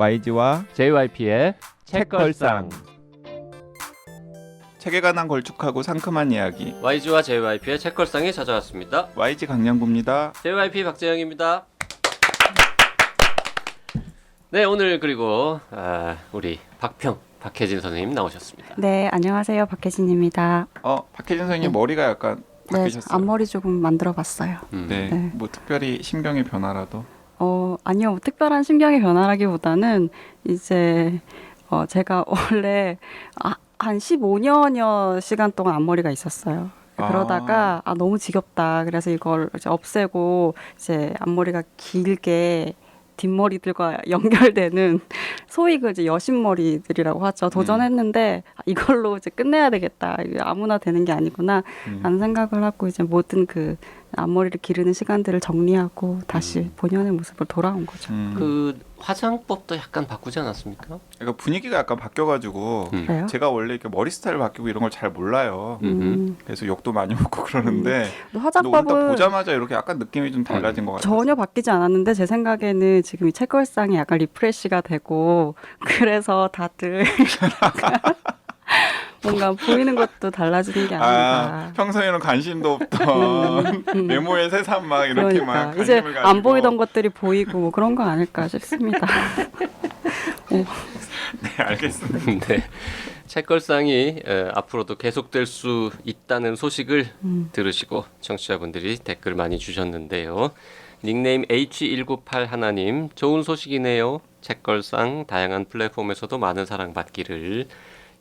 YG와 JYP의 책걸상. 책에 관한 걸쭉하고 상큼한 이야기. YG와 JYP의 책걸상이 찾아왔습니다. YG 강량구입니다. JYP 박재영입니다. 네, 오늘 그리고 우리 박혜진 선생님 나오셨습니다. 네, 안녕하세요. 박혜진입니다. 박혜진 선생님 네. 머리가 약간 네, 바뀌셨어요. 앞머리 조금 만들어봤어요. 네, 네. 뭐 특별히 신경의 변화라도. 아니요, 특별한 심경의 변화라기보다는 이제 제가 원래 한 15년여 시간 동안 앞머리가 있었어요. 그러다가 너무 지겹다. 그래서 이걸 이제 없애고 이제 앞머리가 길게 뒷머리들과 연결되는 소위 그 이제 여신머리들이라고 하죠. 도전했는데 이걸로 이제 끝내야 되겠다. 이게 아무나 되는 게 아니구나 라는 생각을 하고 이제 모든 그 앞머리를 기르는 시간들을 정리하고 다시 본연의 모습을 돌아온 거죠. 그 화장법도 약간 바꾸지 않았습니까? 그러니까 분위기가 약간 바뀌어가지고 그래요? 제가 원래 이렇게 머리 스타일 바뀌고 이런 걸 잘 몰라요. 그래서 욕도 많이 먹고 그러는데 근데 근데 오늘 딱 화장법은 보자마자 이렇게 약간 느낌이 좀 달라진 것 같아요. 전혀 바뀌지 않았는데 제 생각에는 지금 이 책걸상이 약간 리프레시가 되고 그래서 다들 뭔가 보이는 것도 달라지는 게 아닌가. 평소에는 관심도 없던 외모의 새삼 막 이렇게 막 그러니까 관심을 이제 가지고. 안 보이던 것들이 보이고 뭐 그런 거 아닐까 싶습니다. 네, 알겠습니다. 네. 책걸상이 앞으로도 계속될 수 있다는 소식을 들으시고 청취자분들이 댓글 많이 주셨는데요. 닉네임 H198 하나님, 좋은 소식이네요. 책걸상 다양한 플랫폼에서도 많은 사랑받기를.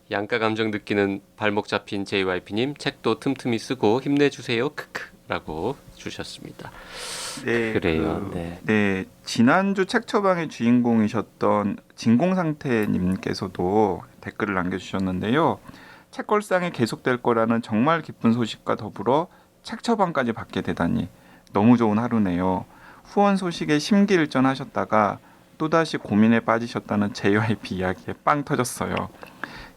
양가 감정 느끼는 발목 잡힌 JYP님, 책도 틈틈이 쓰고 힘내주세요. 크크라고 주셨습니다. 네, 그래요. 네, 지난주 책 처방의 주인공이셨던 진공상태님께서도 댓글을 남겨주셨는데요. 책걸상이 계속될 거라는 정말 기쁜 소식과 더불어 책 처방까지 받게 되다니 너무 좋은 하루네요. 후원 소식에 심기일전하셨다가 또다시 고민에 빠지셨다는 JYP 이야기에 빵 터졌어요.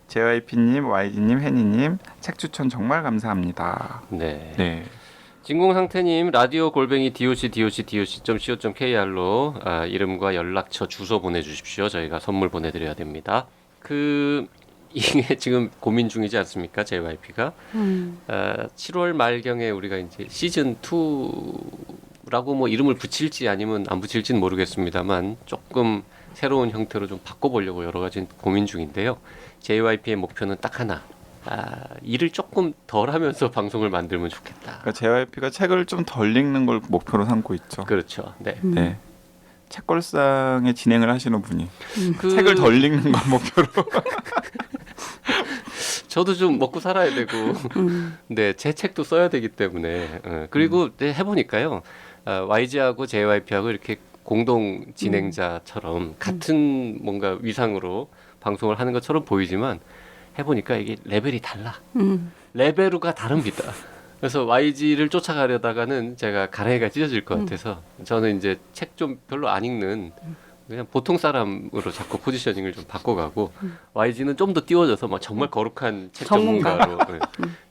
JYP님, YG님, 혜니님 책 추천 정말 감사합니다. 네. 진공상태님, 라디오 골뱅이 doc.co.kr로 이름과 연락처 주소 보내주십시오. 저희가 선물 보내드려야 됩니다. 이게 지금 고민 중이지 않습니까, JYP가? 7월 말경에 우리가 이제 시즌 2라고 뭐 이름을 붙일지 아니면 안 붙일지는 모르겠습니다만 조금 새로운 형태로 좀 바꿔보려고 여러 가지 고민 중인데요. JYP의 목표는 딱 하나. 일을 조금 덜 하면서 방송을 만들면 좋겠다. 그러니까 JYP가 책을 좀 덜 읽는 걸 목표로 삼고 있죠. 그렇죠. 네. 네. 책걸상에 진행을 하시는 분이 책을 덜 읽는 걸 목표로. 저도 좀 먹고 살아야 되고, 네, 제 책도 써야 되기 때문에 그리고 해보니까요, YG하고 JYP하고 이렇게 공동 진행자처럼 같은 뭔가 위상으로 방송을 하는 것처럼 보이지만 해보니까 이게 레벨이 달라. 레벨우가 다릅니다. 그래서 YG를 쫓아가려다가는 제가 가랑이가 찢어질 것 같아서 저는 이제 책 좀 별로 안 읽는 그냥 보통 사람으로 자꾸 포지셔닝을 좀 바꿔가고 YG는 좀 더 띄워져서 막 정말 거룩한 책 전문가로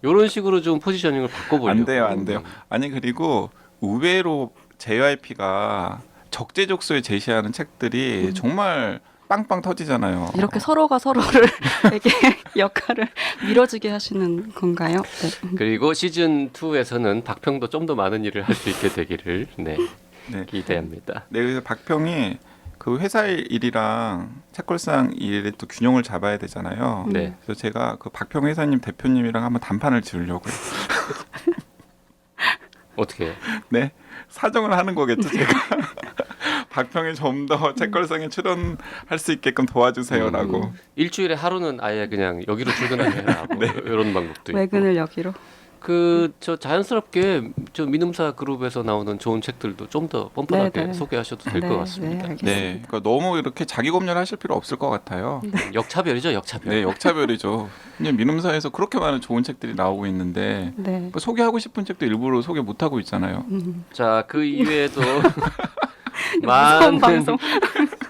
이런 식으로 좀 포지셔닝을 바꿔보려고. 안 돼요. 아니 그리고 의외로 JYP가 적재적소에 제시하는 책들이 정말 빵빵 터지잖아요. 이렇게 서로가 서로를 이렇게 역할을 밀어주게 하시는 건가요? 네. 그리고 시즌 2에서는 박평도 좀 더 많은 일을 할 수 있게 되기를 기대합니다. 네, 그래서 박평이 그 회사 일이랑 책걸상 일에 또 균형을 잡아야 되잖아요. 네. 그래서 제가 그 박평 회사님 대표님이랑 한번 단판을 지으려고요. 어떻게 해요? 네, 사정을 하는 거겠죠, 제가. 박평이 좀 더 책걸상에 출연할 수 있게끔 도와주세요라고. 일주일에 하루는 아예 그냥 여기로 출근하게 해라. 뭐 이런 방법도 있고. 외근을 여기로. 저 자연스럽게 저 민음사 그룹에서 나오는 좋은 책들도 좀 더 뻔뻔하게 소개하셔도 될 것 같습니다. 네, 그러니까 너무 이렇게 자기 검열하실 필요 없을 것 같아요. 역차별이죠, 역차별. 네, 역차별이죠. 그냥 민음사에서 그렇게 많은 좋은 책들이 나오고 있는데 뭐 소개하고 싶은 책도 일부러 소개 못 하고 있잖아요. 자, 그 이외에도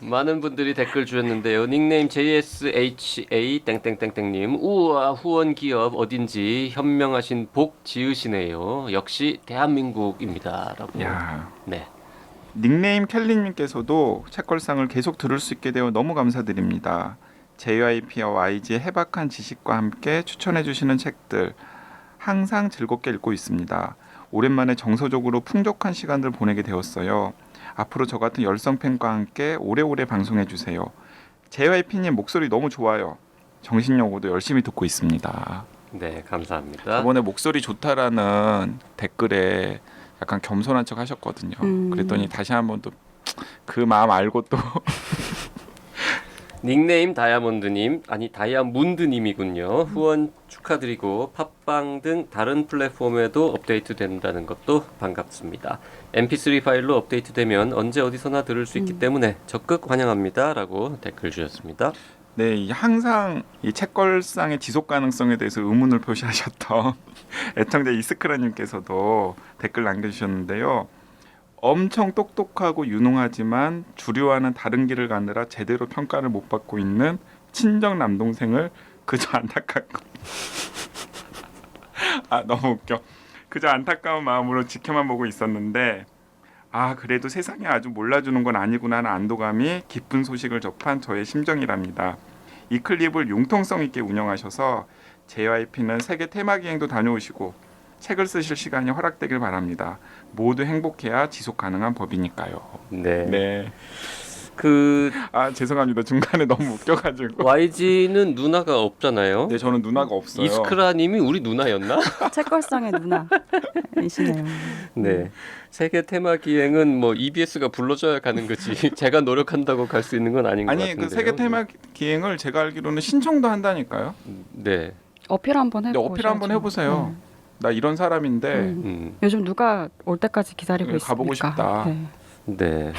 많은 분들이 댓글 주셨는데요. 닉네임 JSHA 땡땡땡땡님, 우와 후원 기업 어딘지 현명하신 복 지으시네요. 역시 대한민국입니다라고. 야, 네. 닉네임 켈리님께서도 책걸상을 계속 들을 수 있게 되어 너무 감사드립니다. JYP와 YG의 해박한 지식과 함께 추천해 주시는 책들 항상 즐겁게 읽고 있습니다. 오랜만에 정서적으로 풍족한 시간들 보내게 되었어요. 앞으로 저 같은 열성 팬과 함께 오래오래 방송해 주세요. JYP님 목소리 너무 좋아요. 정신여고도 열심히 듣고 있습니다. 네, 감사합니다. 저번에 목소리 좋다라는 댓글에 약간 겸손한 척 하셨거든요. 그랬더니 다시 한번 또 그 마음 알고 또 닉네임 다이아몬드님, 아니 다이아문드님이군요. 후원 축하드리고 팟빵 등 다른 플랫폼에도 업데이트 된다는 것도 반갑습니다. MP3 파일로 업데이트되면 언제 어디서나 들을 수 있기 때문에 적극 환영합니다라고 댓글 주셨습니다. 네, 항상 이 책걸상의 지속 가능성에 대해서 의문을 표시하셨던 애청자 이스크라님께서도 댓글 남겨주셨는데요. 엄청 똑똑하고 유능하지만 주류와는 다른 길을 가느라 제대로 평가를 못 받고 있는 친정 남동생을 그저 안타깝고 너무 웃겨. 그저 안타까운 마음으로 지켜만 보고 있었는데 그래도 세상에 아주 몰라주는 건 아니구나 하는 안도감이 기쁜 소식을 접한 저의 심정이랍니다. 이 클립을 융통성 있게 운영하셔서 JYP는 세계 테마 기행도 다녀오시고 책을 쓰실 시간이 허락되길 바랍니다. 모두 행복해야 지속 가능한 법이니까요. 네. 죄송합니다. 중간에 너무 웃겨가지고. YG는 누나가 없잖아요. 네, 저는 누나가 없어요. 이스크라님이 우리 누나였나? 책걸상의 누나이시네요. 네. 세계 테마 기행은 뭐 EBS가 불러줘야 가는 거지. 제가 노력한다고 갈 수 있는 건 아닌 것 같은데요. 그 세계 테마 기행을 제가 알기로는 신청도 한다니까요. 네. 어필 한번 해보셔야죠. 어필 한번 해보세요. 나 이런 사람인데 요즘 누가 올 때까지 기다리고 있으니까. 가보고 싶다. 네.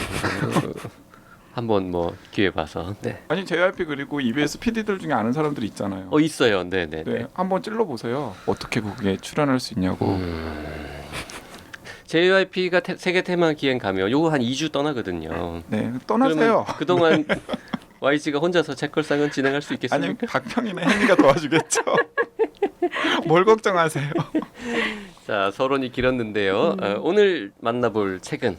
한번 뭐 기회 봐서. 네. 아니 JYP 그리고 EBS PD들 중에 아는 사람들이 있잖아요. 있어요. 네네. 네, 한번 찔러 보세요. 어떻게 거기에 출연할 수 있냐고. JYP가 세계 테마 기행 가면 요거 한 2주 떠나거든요. 네, 떠나세요. 그동안 YG가 혼자서 책걸상은 진행할 수 있겠습니까? 아니 박평이나 혜미가 도와주겠죠. 뭘 걱정하세요? 자, 서론이 길었는데요. 오늘 만나볼 책은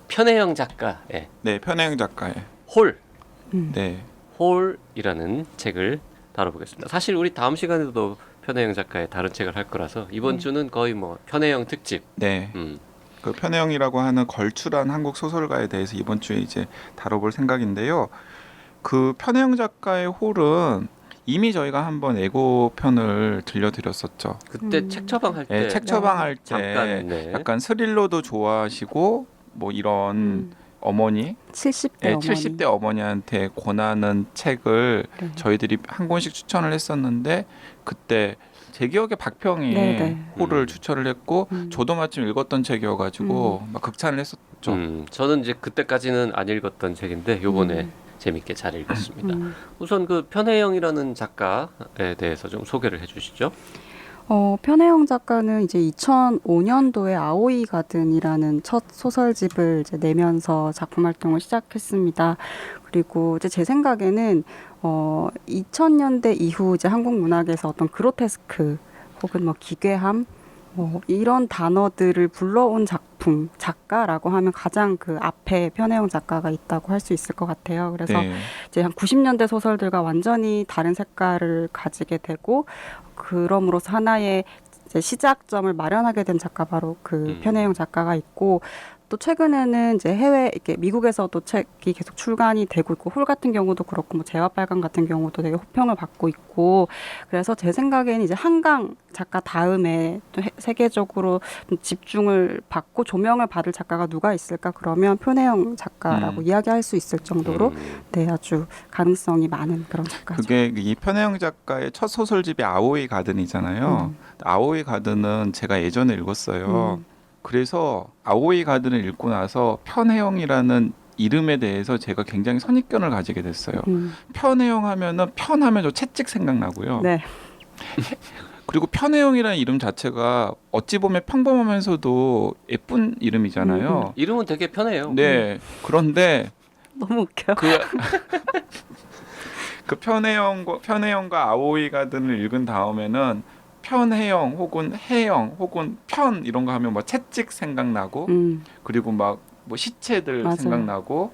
편혜영 작가의 네, 편혜영 작가의 홀. 네, 홀이라는 책을 다뤄보겠습니다. 사실 우리 다음 시간에도 편혜영 작가의 다른 책을 할 거라서 이번 주는 거의 뭐 편혜영 특집. 네. 그 편혜영이라고 하는 걸출한 한국 소설가에 대해서 이번 주에 이제 다뤄볼 생각인데요. 그 편혜영 작가의 홀은 이미 저희가 한번 예고편을 들려드렸었죠. 그때 책 처방할 때. 네, 책 처방할 때 잠깐. 네. 약간 스릴러도 좋아하시고 뭐 이런 어머니, 70대 어머니. 70대 어머니한테 권하는 책을 네. 저희들이 한 권씩 추천을 했었는데 그때 제 기억에 박평이 네네. 홀을 추천을 했고 저도 마침 읽었던 책이어가지고 막 극찬을 했었죠. 저는 이제 그때까지는 안 읽었던 책인데 요번에 재밌게 잘 읽었습니다. 우선 그 편혜영이라는 작가에 대해서 좀 소개를 해주시죠. 편혜영 작가는 이제 2005년도에 아오이 가든이라는 첫 소설집을 이제 내면서 작품 활동을 시작했습니다. 그리고 이제 제 생각에는 2000년대 이후 이제 한국 문학에서 어떤 그로테스크 혹은 뭐 기괴함 뭐 이런 단어들을 불러온 작가라고 하면 가장 그 앞에 편혜영 작가가 있다고 할 수 있을 것 같아요. 그래서 네. 이제 한 90년대 소설들과 완전히 다른 색깔을 가지게 되고 그럼으로써 하나의 이제 시작점을 마련하게 된 작가 바로 그 편혜영 작가가 있고 또 최근에는 이제 해외 이렇게 미국에서도 책이 계속 출간이 되고 있고 홀 같은 경우도 그렇고 뭐 재화 빨간 같은 경우도 되게 호평을 받고 있고 그래서 제 생각에는 이제 한강 작가 다음에 또 세계적으로 좀 집중을 받고 조명을 받을 작가가 누가 있을까 그러면 편혜영 작가라고 이야기할 수 있을 정도로 네 아주 가능성이 많은 그런 작가죠. 그게 이 편혜영 작가의 첫 소설집이 아오이 가든이잖아요. 아오이 가든은 제가 예전에 읽었어요. 그래서 아오이 가든을 읽고 나서 편혜영이라는 이름에 대해서 제가 굉장히 선입견을 가지게 됐어요. 편혜영 하면은 편하면 저 채찍 생각나고요. 네. 그리고 편혜영이라는 이름 자체가 어찌 보면 평범하면서도 예쁜 이름이잖아요. 이름은 되게 편해요. 네. 그런데 너무 웃겨. 그 편혜영과 아오이 가든을 읽은 다음에는 편해영 혹은 해영 혹은 편 이런 거 하면 뭐 채찍 생각나고 그리고 막 뭐 시체들 맞아요. 생각나고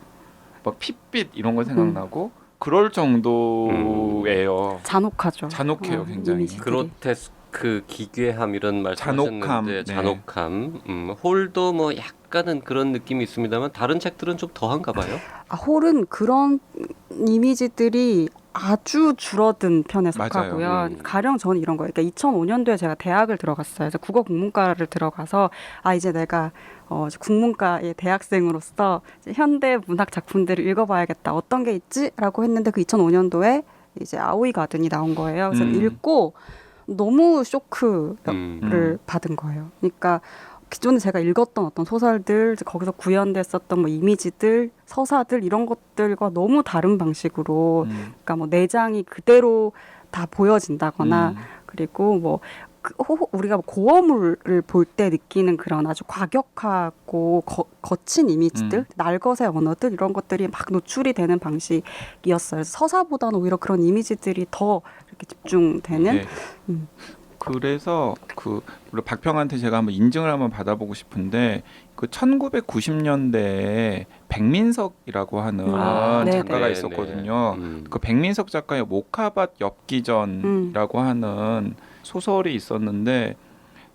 막 핏빛 이런 거 생각나고 그럴 정도예요. 잔혹하죠. 잔혹해요, 굉장히. 이미지들이. 그로테스크 기괴함 이런 잔혹함, 말씀하셨는데 네. 잔혹함. 홀도 뭐 약간은 그런 느낌이 있습니다만 다른 책들은 좀 더한가 봐요. 홀은 그런 이미지들이 아주 줄어든 편에 맞아요. 속하고요. 음. 가령 저는 이런 거예요. 그러니까 2005년도에 제가 대학을 들어갔어요. 그래서 국어 국문과를 들어가서 이제 내가 국문과의 대학생으로서 이제 현대 문학 작품들을 읽어봐야겠다. 어떤 게 있지?라고 했는데 그 2005년도에 이제 아오이 가든이 나온 거예요. 그래서 읽고 너무 쇼크를 받은 거예요. 그러니까 기존에 제가 읽었던 어떤 소설들, 거기서 구현됐었던 뭐 이미지들, 서사들 이런 것들과 너무 다른 방식으로, 그러니까 뭐 내장이 그대로 다 보여진다거나, 그리고 뭐 우리가 고어물을 볼 때 느끼는 그런 아주 과격하고 거친 이미지들, 날것의 언어들 이런 것들이 막 노출이 되는 방식이었어요. 그래서 서사보다는 오히려 그런 이미지들이 더 이렇게 집중되는. 네. 그래서 우리 박평한테 제가 한번 인증을 한번 받아보고 싶은데 그 1990년대에 백민석이라고 하는 네, 작가가 네, 있었거든요. 네. 그 백민석 작가의 모카밭 엽기전이라고 하는 소설이 있었는데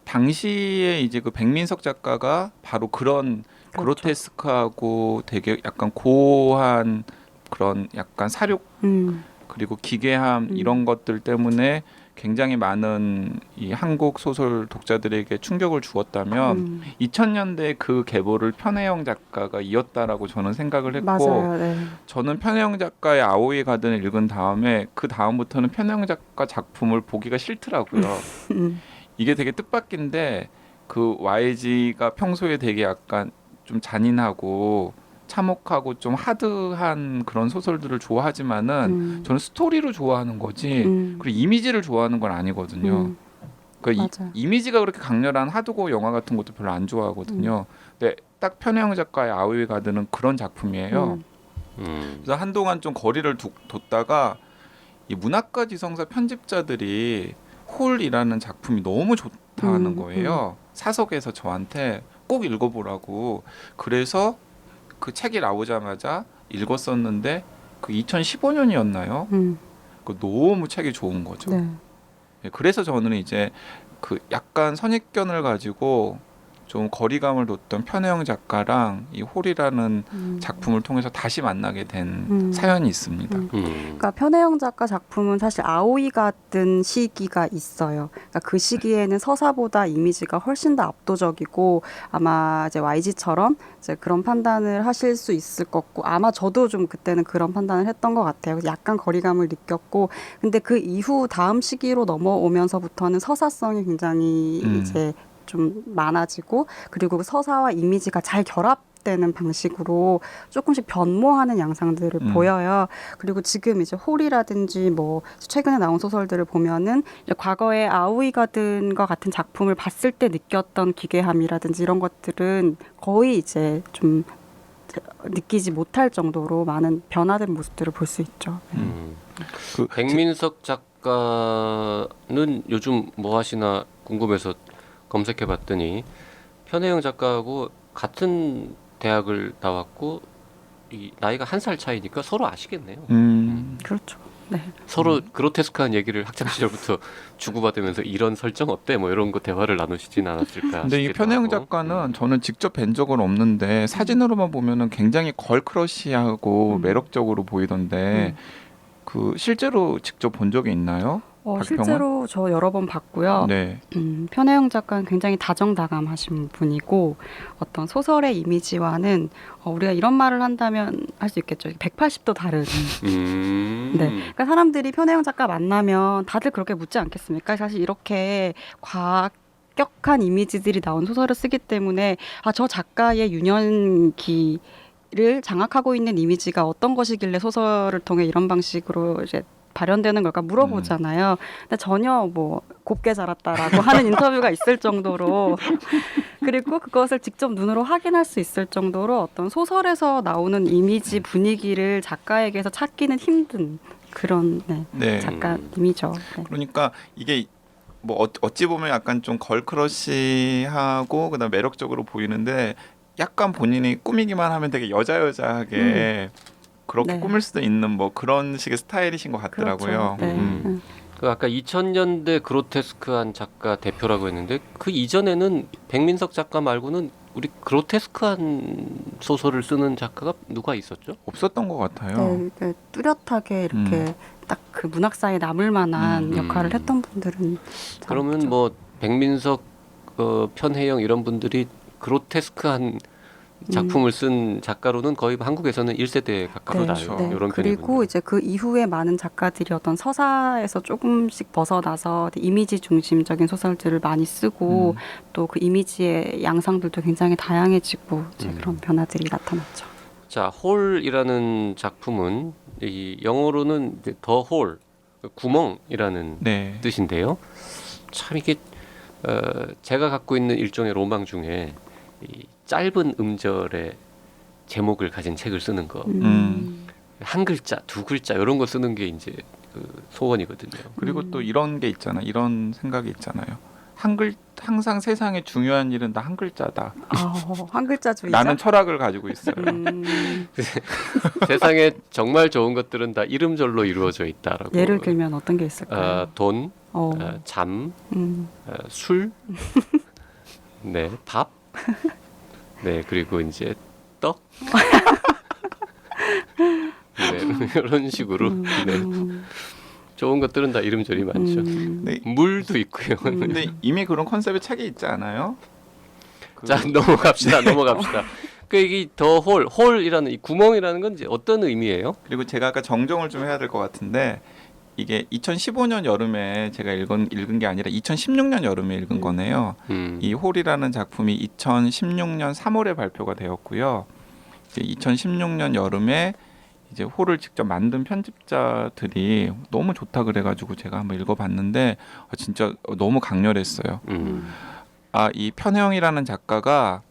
당시에 이제 그 백민석 작가가 바로 그런 그렇죠. 그로테스크하고 되게 약간 고한 그런 약간 사욕 그리고 기괴함 이런 것들 때문에 굉장히 많은 이 한국 소설 독자들에게 충격을 주었다면 2000년대 그 계보를 편혜영 작가가 이었다라고 저는 생각을 했고 맞아요. 네. 저는 편혜영 작가의 아오이 가든을 읽은 다음에 그 다음부터는 편혜영 작가 작품을 보기가 싫더라고요. 이게 되게 뜻밖인데 그 YG가 평소에 되게 약간 좀 잔인하고 참혹하고 좀 하드한 그런 소설들을 좋아하지만은 저는 스토리로 좋아하는 거지 그리고 이미지를 좋아하는 건 아니거든요. 그러니까 이미지가 그렇게 강렬한 하드고 영화 같은 것도 별로 안 좋아하거든요. 근데 딱 편혜영 작가의 아오이 가든은 그런 작품이에요. 그래서 한동안 좀 거리를 뒀다가 이 문학과 지성사 편집자들이 홀이라는 작품이 너무 좋다는 거예요. 사석에서 저한테 꼭 읽어보라고. 그래서 그 책이 나오자마자 읽었었는데 그 2015년이었나요? 그 너무 책이 좋은 거죠. 네. 그래서 저는 이제 그 약간 선입견을 가지고 좀 거리감을 뒀던 편혜영 작가랑 이 홀이라는 작품을 통해서 다시 만나게 된 사연이 있습니다. 그러니까 편혜영 작가 작품은 사실 아오이 같은 시기가 있어요. 그러니까 그 시기에는 서사보다 이미지가 훨씬 더 압도적이고 아마 이제 YG처럼 이제 그런 판단을 하실 수 있을 거고 아마 저도 좀 그때는 그런 판단을 했던 것 같아요. 그래서 약간 거리감을 느꼈고 근데 그 이후 다음 시기로 넘어오면서부터는 서사성이 굉장히 이제 좀 많아지고 그리고 서사와 이미지가 잘 결합되는 방식으로 조금씩 변모하는 양상들을 보여요. 그리고 지금 이제 홀이라든지 뭐 최근에 나온 소설들을 보면은 이제 과거에 아오이 가든과 같은 작품을 봤을 때 느꼈던 기괴함이라든지 이런 것들은 거의 이제 좀 느끼지 못할 정도로 많은 변화된 모습들을 볼 수 있죠. 그 백민석 작가는 요즘 뭐 하시나 궁금해서 검색해봤더니 편혜영 작가하고 같은 대학을 나왔고 이 나이가 1살 차이니까 서로 아시겠네요. 그렇죠. 네. 서로 그로테스크한 얘기를 학창 시절부터 주고받으면서 이런 설정 어때? 뭐 이런 거 대화를 나누시진 않았을까? 근데 이 편혜영 작가는 저는 직접 뵌 적은 없는데 사진으로만 보면은 굉장히 걸크러시하고 매력적으로 보이던데 그 실제로 직접 본 적이 있나요? 실제로 저 여러 번 봤고요. 네. 편혜영 작가는 굉장히 다정다감하신 분이고 어떤 소설의 이미지와는 우리가 이런 말을 한다면 할 수 있겠죠. 180도 다른. 네. 그러니까 사람들이 편혜영 작가 만나면 다들 그렇게 묻지 않겠습니까? 사실 이렇게 과격한 이미지들이 나온 소설을 쓰기 때문에 저 작가의 유년기를 장악하고 있는 이미지가 어떤 것이길래 소설을 통해 이런 방식으로 이제 발현되는 걸까 물어보잖아요. 근데 전혀 뭐 곱게 자랐다라고 하는 인터뷰가 있을 정도로 그리고 그것을 직접 눈으로 확인할 수 있을 정도로 어떤 소설에서 나오는 이미지 분위기를 작가에게서 찾기는 힘든 그런 작가님이죠. 네. 그러니까 이게 뭐 어찌 보면 약간 좀 걸크러쉬하고 그다음 매력적으로 보이는데 약간 본인이 꾸미기만 하면 되게 여자여자하게 그렇게 네. 꾸밀 수도 있는 뭐 그런 식의 스타일이신 것 같더라고요. 그렇죠. 네. 그 아까 2000년대 그로테스크한 작가 대표라고 했는데 그 이전에는 백민석 작가 말고는 우리 그로테스크한 소설을 쓰는 작가가 누가 있었죠? 없었던 것 같아요. 네, 네, 뚜렷하게 이렇게 딱 그 문학사에 남을 만한 역할을 했던 분들은 잘 그러면 없죠. 뭐 백민석, 편혜영 이런 분들이 그로테스크한 작품을 쓴 작가로는 거의 한국에서는 1세대에 가까우다. 그렇죠. 이런 그리고 편이군요. 이제 그 이후에 많은 작가들이 어떤 서사에서 조금씩 벗어나서 이미지 중심적인 소설들을 많이 쓰고 또 그 이미지의 양상들도 굉장히 다양해지고 이제 그런 변화들이 나타났죠. 자, 홀이라는 작품은 이 영어로는 더 홀, 구멍이라는 네. 뜻인데요. 참 이게 제가 갖고 있는 일종의 로망 중에 이 짧은 음절의 제목을 가진 책을 쓰는 거, 한 글자, 두 글자 이런 거 쓰는 게 이제 그 소원이거든요. 그리고 또 이런 게 있잖아. 이런 생각이 있잖아요. 항상 세상에 중요한 일은 다 한 글자다. 한 글자주의자. 나는 철학을 가지고 있어요. 세상에 정말 좋은 것들은 다 이름절로 이루어져 있다라고. 예를 들면 어떤 게 있을까요? 돈, 잠, 술, 네, 밥, 네, 그리고 이제 떡, 네, 이런 식으로 네. 좋은 것들은 다 이름절이 많죠. 네. 물도 있고요. 근데 이미 그런 컨셉의 책이 있지 않아요? 자, 넘어갑시다. 그 이게 더 홀이라는 이 구멍이라는 건 이제 어떤 의미예요? 그리고 제가 아까 정정을 좀 해야 될 것 같은데 이게 2015년 여름에 제가 읽은 게 아니라 2016년 여름에 읽은 거네요. 이 홀이라는 작품이 2016년 3월에 발표가 되었고요. 이제 2016년 여름에 이제 홀을 직접 만든 편집자들이 너무 좋다 그래가지고 제가 한번 읽어봤는데 진짜 너무 강렬했어요. 이 편혜영이라는 작가가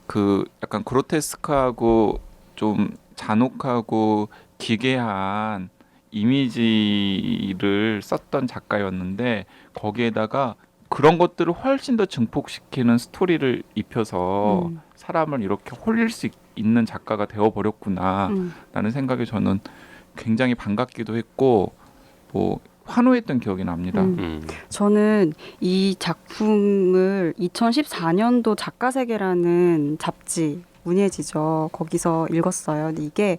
그 약간 그로테스크하고 좀 잔혹하고 기괴한 이미지를 썼던 작가였는데 거기에다가 그런 것들을 훨씬 더 증폭시키는 스토리를 입혀서 사람을 이렇게 홀릴 수 있는 작가가 되어버렸구나라는 생각에 저는 굉장히 반갑기도 했고 뭐 환호했던 기억이 납니다. 저는 이 작품을 2014년도 작가세계라는 잡지 문예지죠. 거기서 읽었어요. 근데 이게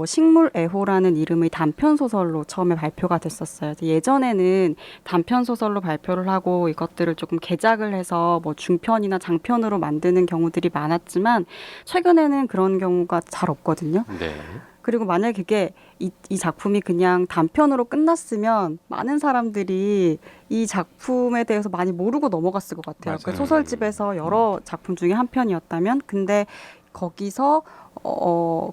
식물애호라는 이름의 단편 소설로 처음에 발표가 됐었어요. 예전에는 단편 소설로 발표를 하고 이것들을 조금 개작을 해서 뭐 중편이나 장편으로 만드는 경우들이 많았지만 최근에는 그런 경우가 잘 없거든요. 네. 그리고 만약에 그게 이 작품이 그냥 단편으로 끝났으면 많은 사람들이 이 작품에 대해서 많이 모르고 넘어갔을 것 같아요. 그 소설집에서 여러 작품 중에 한 편이었다면 근데 거기서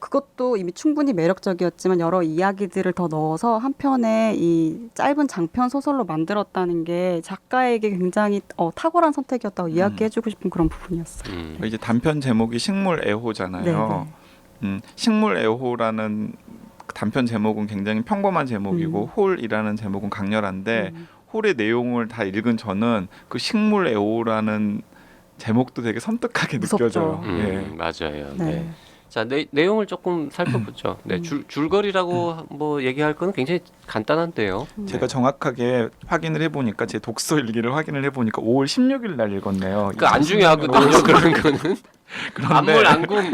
그것도 이미 충분히 매력적이었지만 여러 이야기들을 더 넣어서 한 편의 이 짧은 장편 소설로 만들었다는 게 작가에게 굉장히 탁월한 선택이었다고 이야기해주고 싶은 그런 부분이었어요. 이제 단편 제목이 식물애호잖아요. 식물애호라는 단편 제목은 굉장히 평범한 제목이고 홀이라는 제목은 강렬한데 홀의 내용을 다 읽은 저는 그 식물애호라는 제목도 되게 섬뜩하게 무섭죠. 느껴져요. 예. 맞아요. 네. 네. 자, 내용을 조금 살펴보죠. 네, 줄거리라고 뭐 얘기할 거는 굉장히 간단한데요. 제가 정확하게 확인을 해보니까 제 독서 일기를 확인을 해보니까 5월 16일 날 읽었네요. 그 안 중요하거든요. 그런 거는 안물 안궁.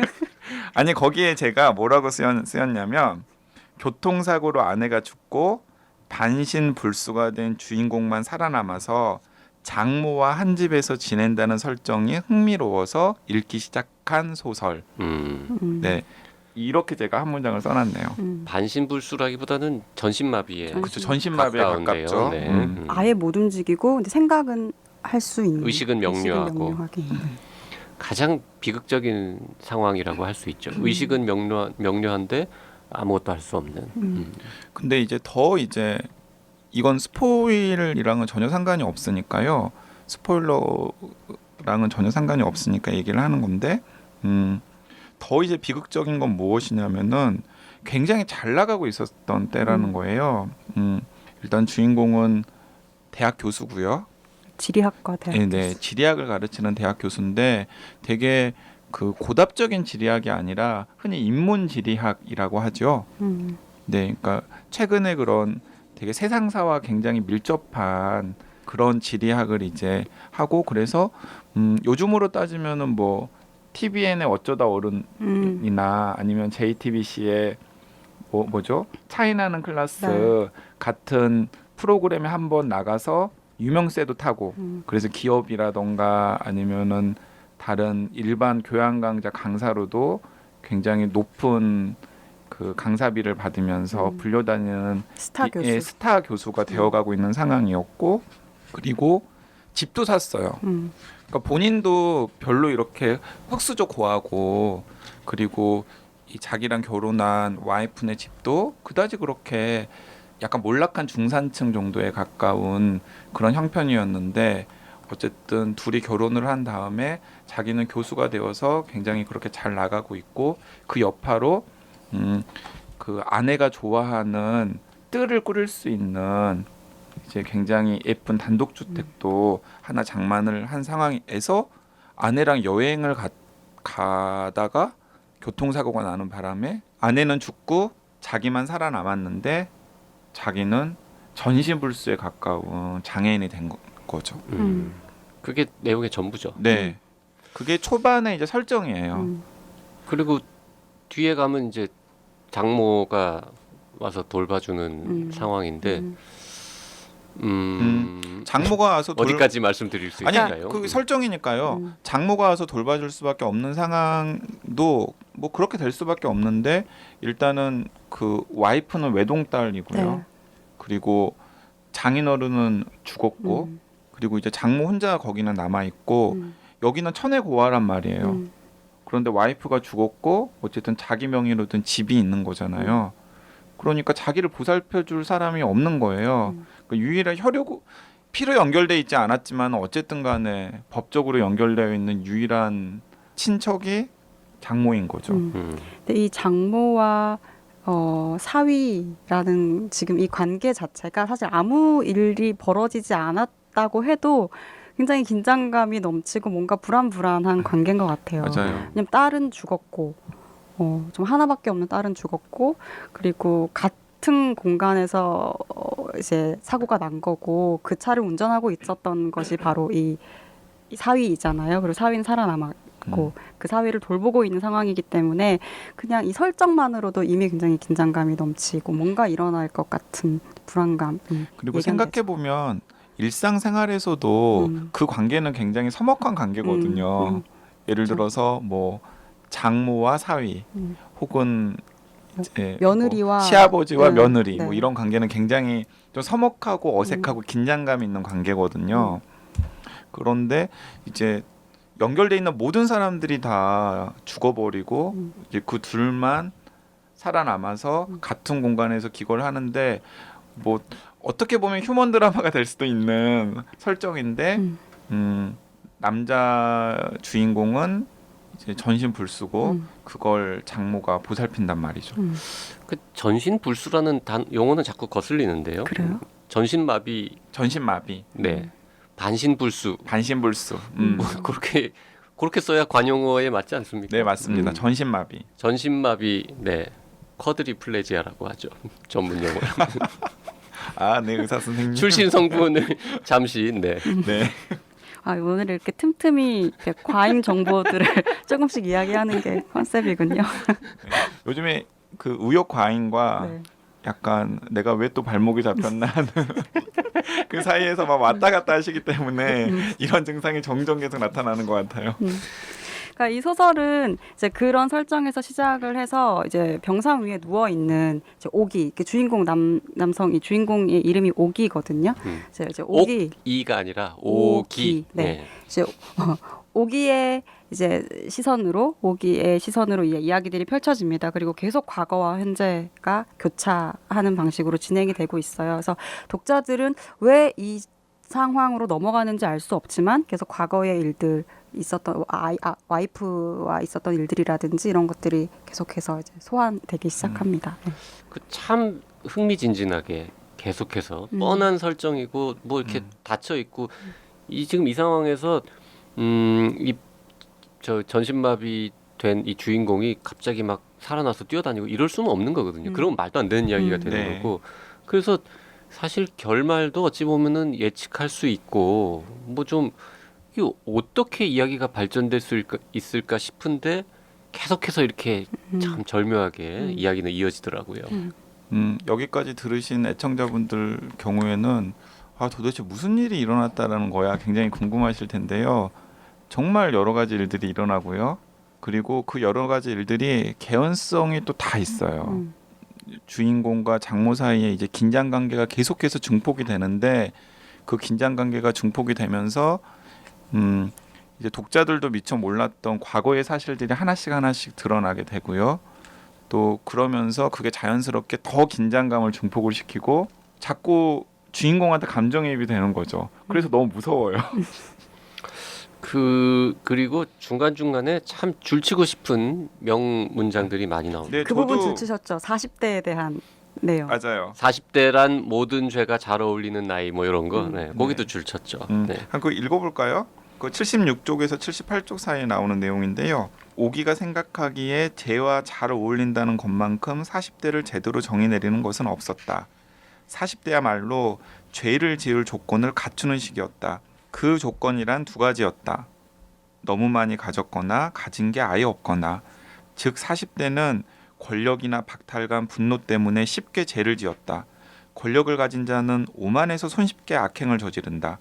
아니 거기에 제가 뭐라고 쓰였냐면 교통사고로 아내가 죽고 반신불수가 된 주인공만 살아남아서 장모와 한 집에서 지낸다는 설정이 흥미로워서 읽기 시작한 소설. 네, 이렇게 제가 한 문장을 써놨네요. 반신불수라기보다는 전신마비에 그렇죠, 전신마비에 가까운데요. 가깝죠. 네. 아예 못 움직이고 근데 생각은 할 수 있는. 의식은 명료하고. 명료하게 있는. 가장 비극적인 상황이라고 할 수 있죠. 의식은 명료한데 아무것도 할 수 없는. 근데 이제 이건 스포일이랑은 전혀 상관이 없으니까요. 스포일러랑은 전혀 상관이 없으니까 얘기를 하는 건데 더 이제 비극적인 건 무엇이냐면은 굉장히 잘 나가고 있었던 때라는 거예요. 일단 주인공은 대학 교수고요. 지리학과 대학. 네, 지리학을 가르치는 대학 교수인데 되게 그 고답적인 지리학이 아니라 흔히 인문 지리학이라고 하죠. 네, 그러니까 최근에 그런 되게 세상사와 굉장히 밀접한 그런 지리학을 이제 하고 그래서 요즘으로 따지면은 뭐 TVN의 어쩌다 어른이나 아니면 JTBC의 뭐죠? 차이나는 클래스 네. 같은 프로그램에 한번 나가서 유명세도 타고 그래서 기업이라던가 아니면은 다른 일반 교양 강좌 강사로도 굉장히 높은 그 강사비를 받으면서 불려다니는 스타 교수. 스타 교수가 되어가고 있는 상황이었고 그리고 집도 샀어요. 그러니까 본인도 별로 이렇게 흙수저 고하고 그리고 이 자기랑 결혼한 와이프네 집도 그다지 그렇게 약간 몰락한 중산층 정도에 가까운 그런 형편이었는데 어쨌든 둘이 결혼을 한 다음에 자기는 교수가 되어서 굉장히 그렇게 잘 나가고 있고 그 여파로 그 아내가 좋아하는 뜰을 꾸릴 수 있는 이제 굉장히 예쁜 단독주택도 하나 장만을 한 상황에서 아내랑 여행을 가다가 교통사고가 나는 바람에 아내는 죽고 자기만 살아남았는데 자기는 전신불수에 가까운 장애인이 된 거죠. 그게 내용의 전부죠. 네, 그게 초반에 이제 설정이에요. 그리고 뒤에 가면 이제 장모가 와서 돌봐주는 상황인데 장모가 와서 어디까지 말씀드릴 수 아니 있을까요? 그 설정이니까요. 장모가 와서 돌봐줄 수밖에 없는 상황도 뭐 그렇게 될 수밖에 없는데 일단은 그 와이프는 외동딸이고요. 네. 그리고 장인어른은 죽었고 그리고 이제 장모 혼자 거기는 남아 있고 여기는 천혜고아란 말이에요. 그런데 와이프가 죽었고 어쨌든 자기 명의로 든 집이 있는 거잖아요. 그러니까 자기를 보살펴줄 사람이 없는 거예요. 그 유일한 혈육 피로 연결돼 있지 않았지만 어쨌든 간에 법적으로 연결되어 있는 유일한 친척이 장모인 거죠. 근데 이 장모와 사위라는 지금 이 관계 자체가 사실 아무 일이 벌어지지 않았다고 해도 굉장히 긴장감이 넘치고 뭔가 불안한 관계인 것 같아요. 맞아요. 왜냐면 딸은 죽었고, 좀 하나밖에 없는 딸은 죽었고, 그리고 같은 공간에서 이제 사고가 난 거고 그 차를 운전하고 있었던 것이 바로 이 사위이잖아요. 그리고 사위는 살아남았고 그 사위를 돌보고 있는 상황이기 때문에 그냥 이 설정만으로도 이미 굉장히 긴장감이 넘치고 뭔가 일어날 것 같은 불안감. 그리고 생각해 보면 일상생활에서도 그 관계는 굉장히 서먹한 관계거든요. 예를 들어서 뭐 장모와 사위 혹은 이제 며느리와 뭐 시아버지와 네, 며느리 네. 뭐 이런 관계는 굉장히 좀 서먹하고 어색하고 긴장감 있는 관계거든요. 그런데 이제 연결돼 있는 모든 사람들이 다 죽어버리고 이제 그 둘만 살아남아서 같은 공간에서 기거를 하는데 뭐 어떻게 보면 휴먼 드라마가 될 수도 있는 설정인데 남자 주인공은 이제 전신불수고 그걸 장모가 보살핀단 말이죠. 그 전신불수라는 용어는 자꾸 거슬리는데요. 그래요? 전신마비, 전신마비, 네, 반신불수, 반신불수. 뭐 그렇게 써야 관용어에 맞지 않습니까? 네, 맞습니다. 전신마비. 전신마비, 네, 쿼드리플레지아라고 하죠. 전문 용어. 아, 네, 의사 선생님. 출신 성분을 잠시, 네. 네. 아, 오늘 이렇게 틈틈이 이렇게 과잉 정보들을 조금씩 이야기하는 게 컨셉이군요. 요즘에 그 우역 과잉과 네. 약간 내가 왜 또 발목이 잡혔나 하는 그 사이에서 막 왔다 갔다 하시기 때문에 이런 증상이 종종 계속 나타나는 것 같아요. 그러니까 이 소설은 이제 그런 설정에서 시작을 해서 이제 병상 위에 누워 있는 이제 오기, 그 주인공 남성이 주인공의 이름이 오기거든요. 이제 오기 옥이가 아니라 오기. 네. 이제 오기의 시선으로 이야기들이 펼쳐집니다. 그리고 계속 과거와 현재가 교차하는 방식으로 진행이 되고 있어요. 그래서 독자들은 왜 이 상황으로 넘어가는지 알 수 없지만 계속 과거의 일들 있었던 와이프와 있었던 일들이라든지 이런 것들이 계속해서 이제 소환되기 시작합니다. 그 참 흥미진진하게 계속해서 뻔한 설정이고 뭐 이렇게 닫혀 있고 지금 이 상황에서 이 저 전신마비 된 이 주인공이 갑자기 막 살아나서 뛰어다니고 이럴 수는 없는 거거든요. 그러면 말도 안 되는 이야기가 되는 네. 거고. 그래서 사실 결말도 어찌 보면은 예측할 수 있고 뭐 좀 어떻게 이야기가 발전될 수 있을까 싶은데 계속해서 이렇게 참 절묘하게 이야기는 이어지더라고요. 여기까지 들으신 애청자분들 경우에는 도대체 무슨 일이 일어났다라는 거야 굉장히 궁금하실 텐데요. 정말 여러 가지 일들이 일어나고요. 그리고 그 여러 가지 일들이 개연성이 또 다 있어요. 주인공과 장모 사이에 이제 긴장 관계가 계속해서 증폭이 되는데 그 긴장 관계가 증폭이 되면서 이제 독자들도 미처 몰랐던 과거의 사실들이 하나씩 드러나게 되고요. 또 그러면서 그게 자연스럽게 더 긴장감을 증폭을 시키고 자꾸 주인공한테 감정이입이 되는 거죠. 그래서 너무 무서워요. 그리고 중간중간에 참 줄치고 싶은 명문장들이 많이 나옵니다. 네, 그 부분 줄치셨죠. 40대에 대한 내용. 맞아요. 40대란 모든 죄가 잘 어울리는 나이 뭐 이런 거. 네, 거기도 네. 줄쳤죠. 네. 한번 읽어볼까요? 그 76쪽에서 78쪽 사이에 나오는 내용인데요. 오기가 생각하기에 재와 잘 어울린다는 것만큼 40대를 제대로 정의 내리는 것은 없었다. 40대야말로 죄를 지을 조건을 갖추는 시기였다. 그 조건이란 두 가지였다. 너무 많이 가졌거나 가진 게 아예 없거나. 즉 40대는 권력이나 박탈감, 분노 때문에 쉽게 죄를 지었다. 권력을 가진 자는 오만해서 손쉽게 악행을 저지른다.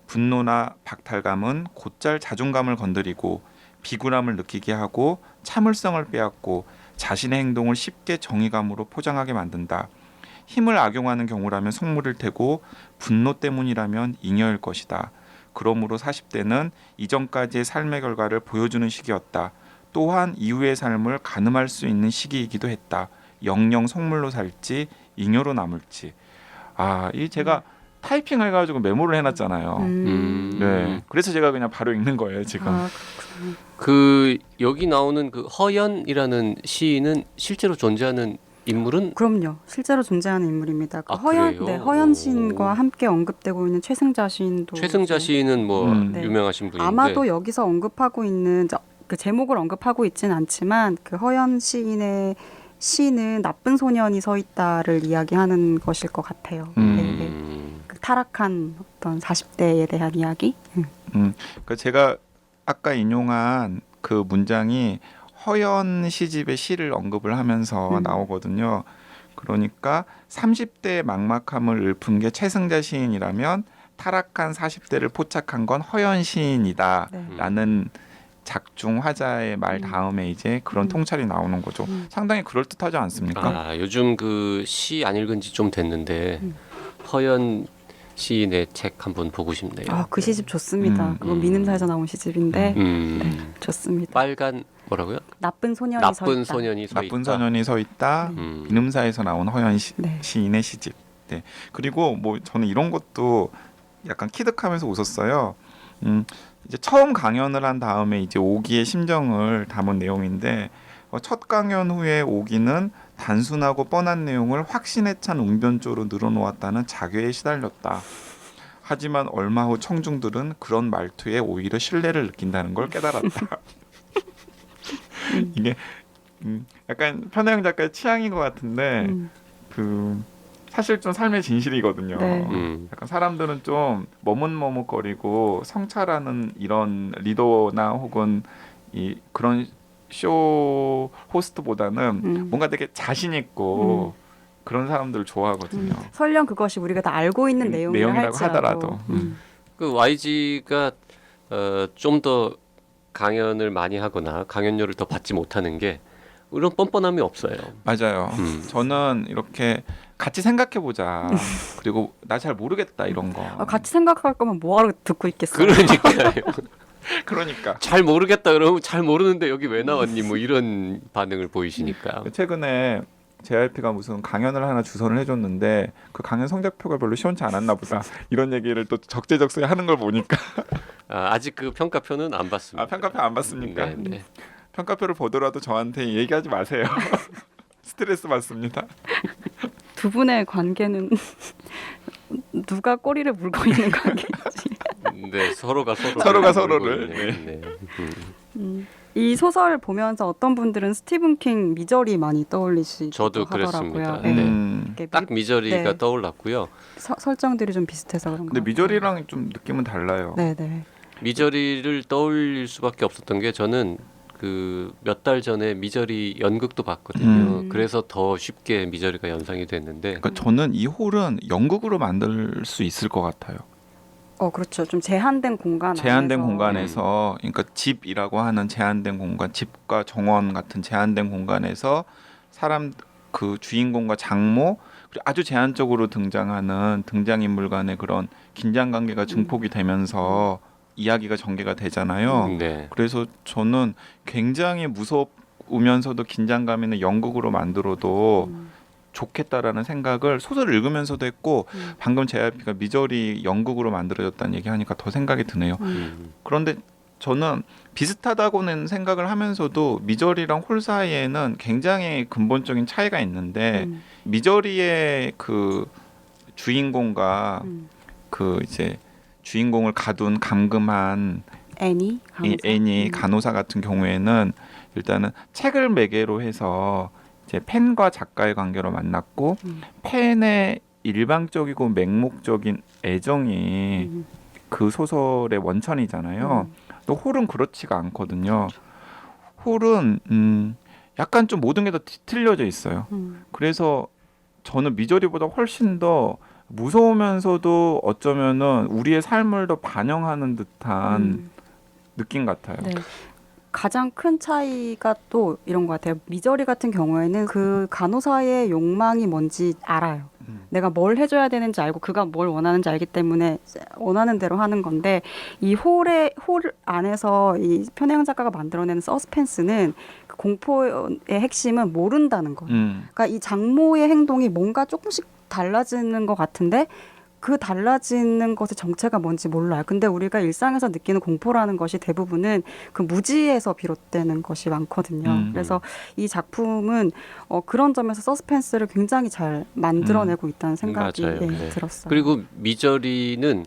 분노나 박탈감은 곧잘 자존감을 건드리고 비굴함을 느끼게 하고 참을성을 빼앗고 자신의 행동을 쉽게 정의감으로 포장하게 만든다. 힘을 악용하는 경우라면 속물일 테고 분노 때문이라면 잉여일 것이다. 그러므로 40대는 이전까지의 삶의 결과를 보여주는 시기였다. 또한 이후의 삶을 가늠할 수 있는 시기이기도 했다. 영영 속물로 살지 잉여로 남을지. 이 제가 타이핑 해가지고 메모를 해놨잖아요. 네, 그래서 제가 그냥 바로 읽는 거예요 지금. 그 여기 나오는 그 허연이라는 시인은 실제로 존재하는 인물은 그럼요. 실제로 존재하는 인물입니다. 그 그래요? 허연 시인과 함께 언급되고 있는 최승자 시인도. 최승자 시인은 뭐 네. 유명하신 분인데 아마도 여기서 언급하고 있는 그 제목을 언급하고 있지는 않지만 그 허연 시인의 시는 나쁜 소년이 서 있다를 이야기하는 것일 것 같아요. 네. 그 타락한 어떤 40대에 대한 이야기. 그 제가 아까 인용한 그 문장이 허연 시집의 시를 언급을 하면서 나오거든요. 그러니까 30대의 막막함을 읊은 게 최승자 시인이라면 타락한 40대를 포착한 건 허연 시인이다라는 작중 화자의 말 다음에 이제 그런 통찰이 나오는 거죠. 상당히 그럴듯하지 않습니까? 요즘 그 시 안 읽은 지 좀 됐는데 허연 시인의 책 한번 보고 싶네요. 그 시집 좋습니다. 그건 민음사에서 나온 시집인데 네, 좋습니다. 빨간 뭐라고요? 나쁜 소년이 서 나쁜 있다. 소년이 서 나쁜 있다. 소년이 서 있다. 민음사에서 나온 허연 시인의 시집. 네. 그리고 뭐 저는 이런 것도 약간 키득하면서 웃었어요. 이제 처음 강연을 한 다음에 이제 오기의 심정을 담은 내용인데 첫 강연 후에 오기는 단순하고 뻔한 내용을 확신에 찬 웅변조로 늘어놓았다는 자괴에 시달렸다. 하지만 얼마 후 청중들은 그런 말투에 오히려 신뢰를 느낀다는 걸 깨달았다. 이게 약간 편혜영 작가의 취향인 것 같은데 그 사실 좀 삶의 진실이거든요. 네. 약간 사람들은 좀 머뭇머뭇거리고 성찰하는 이런 리더나 혹은 그런 쇼 호스트보다는 뭔가 되게 자신 있고 그런 사람들을 좋아하거든요. 설령 그것이 우리가 다 알고 있는 내용이라고 하더라도. 그 YG가 좀 더 강연을 많이 하거나 강연료를 더 받지 못하는 게 이런 뻔뻔함이 없어요. 맞아요. 저는 이렇게 같이 생각해보자. 그리고 나 잘 모르겠다 이런 거. 같이 생각할 거면 뭐하러 듣고 있겠어요. 그러니까요. 그러니까 잘 모르겠다 그러면 잘 모르는데 여기 왜 나왔니? 뭐 이런 반응을 보이시니까. 최근에 JYP가 무슨 강연을 하나 주선을 해줬는데 그 강연 성적표가 별로 시원치 않았나 보다. 이런 얘기를 또 적재적소에 하는 걸 보니까 아직 그 평가표는 안 봤습니다. 평가표 안 봤습니까? 네, 네. 평가표를 보더라도 저한테 얘기하지 마세요. 스트레스 받습니다. 두 분의 관계는 누가 꼬리를 물고 있는 관계인지. 네, 서로가 서로가 서로를. 몰고 있는, 네. 이 소설을 보면서 어떤 분들은 스티븐 킹 미저리 많이 떠올리시기도 저도 하더라고요. 그랬습니다. 네. 음. 이렇게 딱 미저리가 네. 떠올랐고요. 설정들이 좀 비슷해서 그런 거. 근데 미저리랑 좀 느낌은 달라요. 네네. 미저리를 떠올릴 수밖에 없었던 게 저는 그 몇 달 전에 미저리 연극도 봤거든요. 그래서 더 쉽게 미저리가 연상이 됐는데 그러니까 저는 이 홀은 연극으로 만들 수 있을 것 같아요. 그렇죠. 좀 제한된 공간 제한된 안에서. 공간에서, 그러니까 집이라고 하는 제한된 공간, 집과 정원 같은 제한된 공간에서 사람 그 주인공과 장모 그리고 아주 제한적으로 등장하는 등장인물 간의 그런 긴장 관계가 증폭이 되면서 이야기가 전개가 되잖아요. 네. 그래서 저는 굉장히 무섭으면서도 긴장감 있는 연극으로 만들어도 좋겠다라는 생각을 소설을 읽으면서도 했고 방금 JYP가 미저리 연극으로 만들어졌다는 얘기하니까 더 생각이 드네요. 그런데 저는 비슷하다고는 생각을 하면서도 미저리랑 홀 사이에는 굉장히 근본적인 차이가 있는데 미저리의 그 주인공과 그 이제 주인공을 가둔 감금한 이 애니 간호사 같은 경우에는 일단은 책을 매개로 해서 이제 팬과 작가의 관계로 만났고 팬의 일방적이고 맹목적인 애정이 그 소설의 원천이잖아요. 또 홀은 그렇지가 않거든요. 홀은 약간 좀 모든 게 다 뒤틀려져 있어요. 그래서 저는 미저리보다 훨씬 더 무서우면서도 어쩌면은 우리의 삶을 더 반영하는 듯한 느낌 같아요. 네. 가장 큰 차이가 또 이런 것 같아요. 미저리 같은 경우에는 그 간호사의 욕망이 뭔지 알아요. 내가 뭘 해줘야 되는지 알고 그가 뭘 원하는지 알기 때문에 원하는 대로 하는 건데 이 홀 안에서 이 편혜영 작가가 만들어내는 서스펜스는 그 공포의 핵심은 모른다는 거예요. 그러니까 이 장모의 행동이 뭔가 조금씩 달라지는 것 같은데 그 달라지는 것의 정체가 뭔지 몰라요. 근데 우리가 일상에서 느끼는 공포라는 것이 대부분은 그 무지에서 비롯되는 것이 많거든요. 그래서 이 작품은 그런 점에서 서스펜스를 굉장히 잘 만들어내고 있다는 생각이 맞아요. 네. 들었어요. 그리고 미저리는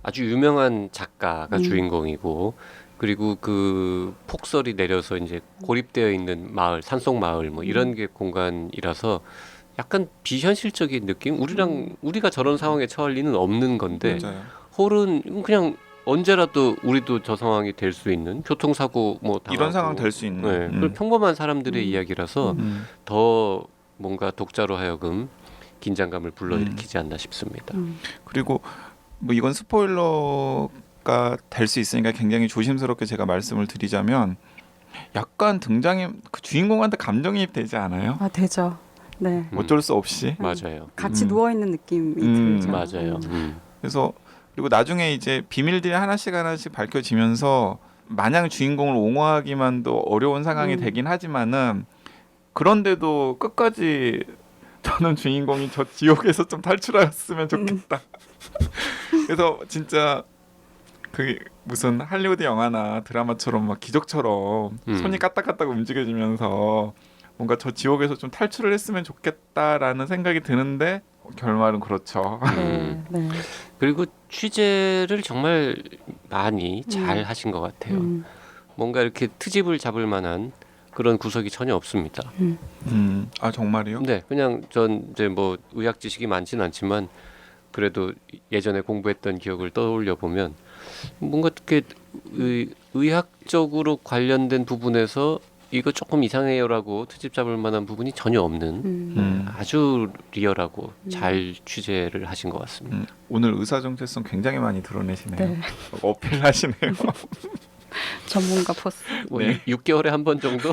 아주 유명한 작가가 주인공이고 그리고 그 폭설이 내려서 이제 고립되어 있는 마을, 산속 마을 뭐 이런 게 공간이라서 약간 비현실적인 느낌? 우리가 저런 상황에 처할 리는 없는 건데 맞아요. 홀은 그냥 언제라도 우리도 저 상황이 될 수 있는 교통사고 뭐 당하고 이런 상황 될 수 있는. 네, 그런 평범한 사람들의 이야기라서 더 뭔가 독자로 하여금 긴장감을 불러일으키지 않나 싶습니다. 그리고 뭐 이건 스포일러가 될 수 있으니까 굉장히 조심스럽게 제가 말씀을 드리자면 약간 그 주인공한테 감정이입 되지 않아요? 아, 되죠. 네. 어쩔 수 없이. 맞아요. 같이 누워 있는 느낌이 들죠. 맞아요. 그래서 그리고 나중에 이제 비밀들이 하나씩 밝혀지면서 마냥 주인공을 옹호하기만도 어려운 상황이 되긴 하지만은 그런데도 끝까지 저는 주인공이 저 지옥에서 좀 탈출하였으면 좋겠다. 그래서 진짜 그 무슨 할리우드 영화나 드라마처럼 막 기적처럼 손이 까딱까딱 움직여지면서 뭔가 저 지옥에서 좀 탈출을 했으면 좋겠다라는 생각이 드는데 결말은 그렇죠. 네. 그리고 취재를 정말 많이 잘 하신 것 같아요. 뭔가 이렇게 트집을 잡을 만한 그런 구석이 전혀 없습니다. 아 정말이요? 네, 그냥 전 이제 뭐 의학 지식이 많지는 않지만 그래도 예전에 공부했던 기억을 떠올려 보면 뭔가 이렇게 의학적으로 관련된 부분에서 이거 조금 이상해요라고 트집 잡을 만한 부분이 전혀 없는 아주 리얼하고 잘 취재를 하신 것 같습니다. 오늘 의사 정체성 굉장히 많이 드러내시네요. 네. 어필하시네요. 전문가 포스. 뭐 네. 6개월에 한 번 정도?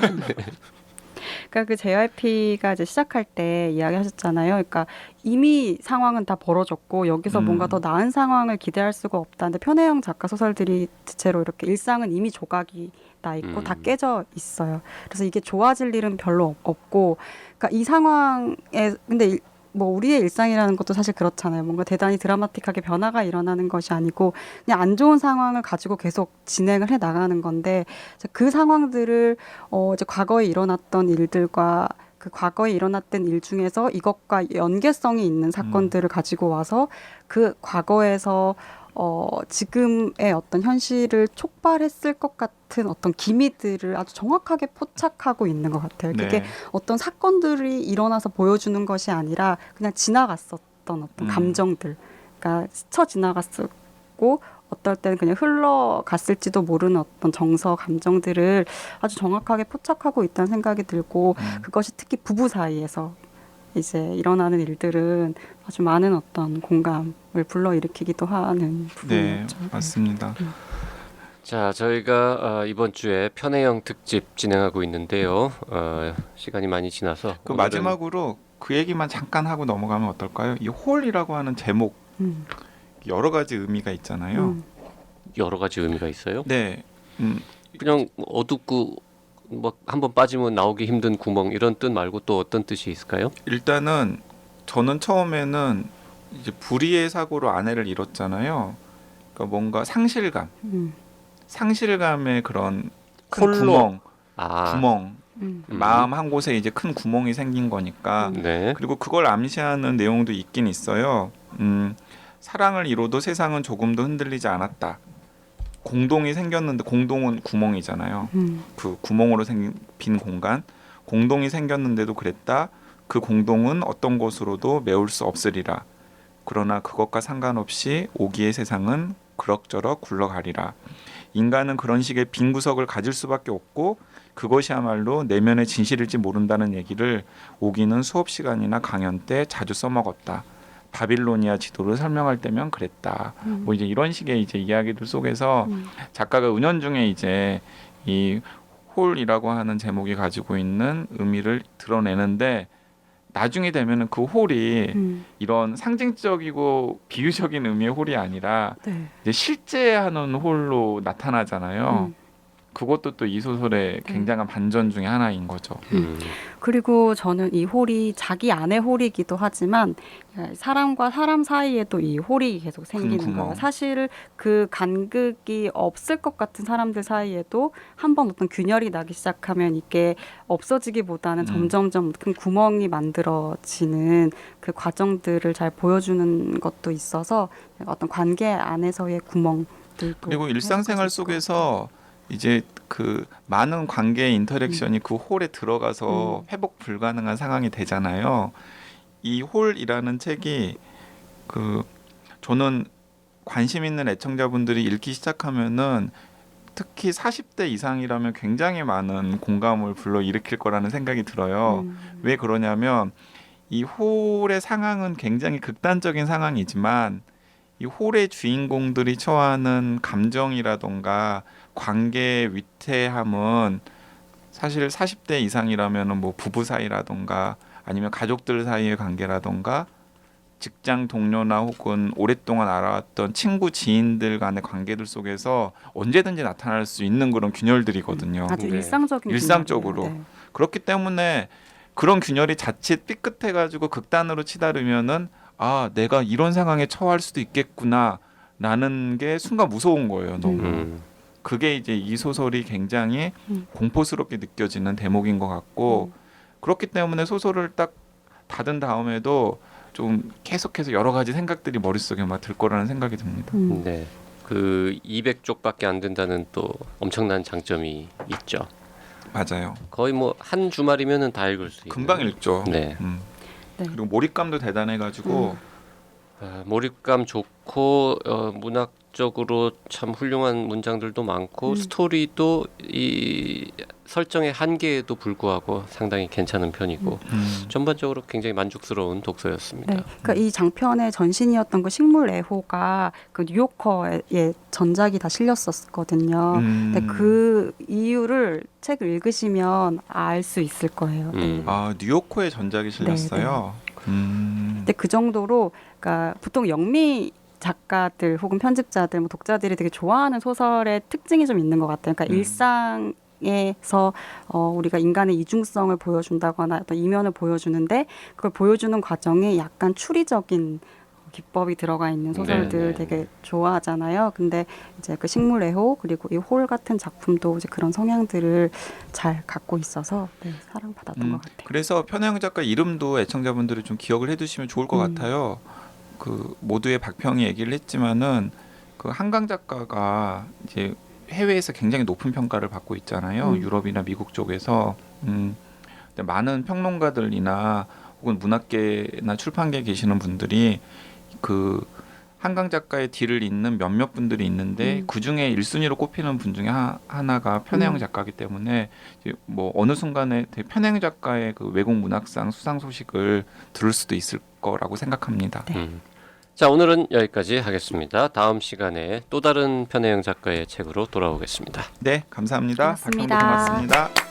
그러니까 그 JYP가 이제 시작할 때 이야기하셨잖아요. 그러니까 이미 상황은 다 벌어졌고 여기서 뭔가 더 나은 상황을 기대할 수가 없다. 근데 편혜영 작가 소설들이 대체로 이렇게 일상은 이미 조각이 나 있고 다 깨져 있어요. 그래서 이게 좋아질 일은 별로 없고, 그러니까 이 상황에 근데 뭐 우리의 일상이라는 것도 사실 그렇잖아요. 뭔가 대단히 드라마틱하게 변화가 일어나는 것이 아니고 그냥 안 좋은 상황을 가지고 계속 진행을 해 나가는 건데 그 상황들을 이제 과거에 일어났던 일들과 그 과거에 일어났던 일 중에서 이것과 연계성이 있는 사건들을 가지고 와서 그 과거에서 지금의 어떤 현실을 촉발했을 것 같은 어떤 기미들을 아주 정확하게 포착하고 있는 것 같아요. 그게 네. 어떤 사건들이 일어나서 보여주는 것이 아니라 그냥 지나갔었던 어떤 감정들, 그러니까 스쳐 지나갔었고 어떨 때는 그냥 흘러갔을지도 모르는 어떤 정서, 감정들을 아주 정확하게 포착하고 있다는 생각이 들고 그것이 특히 부부 사이에서 이제 일어나는 일들은 아주 많은 어떤 공감을 불러일으키기도 하는 네, 부분이었죠. 맞습니다. 자, 저희가 이번 주에 편혜영 특집 진행하고 있는데요. 시간이 많이 지나서 그 오늘은- 마지막으로 그 얘기만 잠깐 하고 넘어가면 어떨까요? 이 홀이라고 하는 제목 음, 여러 가지 의미가 있잖아요. 여러 가지 의미가 있어요. 네, 그냥 어둡고 뭐 한번 빠지면 나오기 힘든 구멍 이런 뜻 말고 또 어떤 뜻이 있을까요? 일단은 저는 처음에는 이제 불의의 사고로 아내를 잃었잖아요. 그러니까 뭔가 상실감의 그런 큰 홀로. 구멍, 아, 구멍, 음, 마음 한 곳에 이제 큰 구멍이 생긴 거니까. 네. 그리고 그걸 암시하는 내용도 있긴 있어요. 사랑을 이뤄도 세상은 조금도 흔들리지 않았다. 공동이 생겼는데 공동은 구멍이잖아요. 그 구멍으로 생긴 빈 공간, 공동이 생겼는데도 그랬다. 그 공동은 어떤 것으로도 메울 수 없으리라. 그러나 그것과 상관없이 오기의 세상은 그럭저럭 굴러가리라. 인간은 그런 식의 빈 구석을 가질 수밖에 없고 그것이야말로 내면의 진실일지 모른다는 얘기를 오기는 수업 시간이나 강연 때 자주 써먹었다. 바빌로니아 지도를 설명할 때면 그랬다. 뭐 이제 이런 식의 이제 이야기들 속에서 작가가 은연중에 이제 이 홀이라고 하는 제목이 가지고 있는 의미를 드러내는데 나중에 되면은 그 홀이 이런 상징적이고 비유적인 의미의 홀이 아니라 네. 이제 실제 하는 홀로 나타나잖아요. 그것도 또 이 소설의 굉장한 반전 중에 하나인 거죠. 그리고 저는 이 홀이 자기 안의 홀이기도 하지만 사람과 사람 사이에도 이 홀이 계속 생기는 구멍. 거예요. 사실 그 간극이 없을 것 같은 사람들 사이에도 한번 어떤 균열이 나기 시작하면 이게 없어지기보다는 점점점 큰 구멍이 만들어지는 그 과정들을 잘 보여주는 것도 있어서 어떤 관계 안에서의 구멍들도 그리고 일상생활 속에서 이제 그 많은 관계의 인터랙션이 그 홀에 들어가서 회복 불가능한 상황이 되잖아요. 이 홀이라는 책이 그 저는 관심 있는 애청자분들이 읽기 시작하면은 특히 40대 이상이라면 굉장히 많은 공감을 불러일으킬 거라는 생각이 들어요. 왜 그러냐면 이 홀의 상황은 굉장히 극단적인 상황이지만 이 홀의 주인공들이 처하는 감정이라던가 관계의 위태함은 사실 40대 이상이라면은 뭐 부부 사이라던가 아니면 가족들 사이의 관계라던가 직장 동료나 혹은 오랫동안 알아왔던 친구 지인들 간의 관계들 속에서 언제든지 나타날 수 있는 그런 균열들이거든요. 아주 네. 일상적인 일상적으로. 균열이에요. 네. 그렇기 때문에 그런 균열이 자칫 삐끗해가지고 극단으로 치달으면은 아 내가 이런 상황에 처할 수도 있겠구나라는 게 순간 무서운 거예요. 너무. 그게 이제 이 소설이 굉장히 공포스럽게 느껴지는 대목인 것 같고 그렇기 때문에 소설을 딱 닫은 다음에도 좀 계속해서 여러 가지 생각들이 머릿속에 막 들 거라는 생각이 듭니다. 네. 그 200쪽밖에 안 된다는 또 엄청난 장점이 있죠. 맞아요. 거의 뭐 한 주말이면은 다 읽을 수 있는. 금방 읽죠. 네. 네. 그리고 몰입감도 대단해가지고 몰입감 좋고 문학적으로 참 훌륭한 문장들도 많고 스토리도 이 설정의 한계에도 불구하고 상당히 괜찮은 편이고 전반적으로 굉장히 만족스러운 독서였습니다. 네, 그러니까 이 장편의 전신이었던 그 식물 애호가 그 뉴요커의 전작이 다 실렸었거든요. 근데 그 이유를 책을 읽으시면 알 수 있을 거예요. 네. 아 뉴요커의 전작이 실렸어요. 근데 그 정도로 그러니까 보통 영미 작가들 혹은 편집자들, 뭐 독자들이 되게 좋아하는 소설의 특징이 좀 있는 것 같아요. 그러니까 일상에서 우리가 인간의 이중성을 보여준다거나 어떤 이면을 보여주는데 그걸 보여주는 과정에 약간 추리적인 기법이 들어가 있는 소설들 네. 되게 좋아하잖아요. 근데 이제 그 식물애호 그리고 이 홀 같은 작품도 이제 그런 성향들을 잘 갖고 있어서 네, 사랑받았던 것 같아요. 그래서 편혜영 작가 이름도 애청자분들이 좀 기억을 해두시면 좋을 것 같아요. 그 모두의 박평이 얘기를 했지만은 그 한강 작가가 이제 해외에서 굉장히 높은 평가를 받고 있잖아요. 유럽이나 미국 쪽에서. 근데 많은 평론가들이나 혹은 문학계나 출판계에 계시는 분들이 그 한강 작가의 뒤를 잇는 몇몇 분들이 있는데 그 중에 1순위로 꼽히는 분 중에 하나가 편혜영 작가이기 때문에 이제 뭐 어느 순간에 편혜영 작가의 그 외국 문학상 수상 소식을 들을 수도 있을 거라고 생각합니다. 자, 오늘은 여기까지 하겠습니다. 다음 시간에 또 다른 편혜영 작가의 책으로 돌아오겠습니다. 네, 감사합니다. 고맙습니다. 박형도 고맙습니다.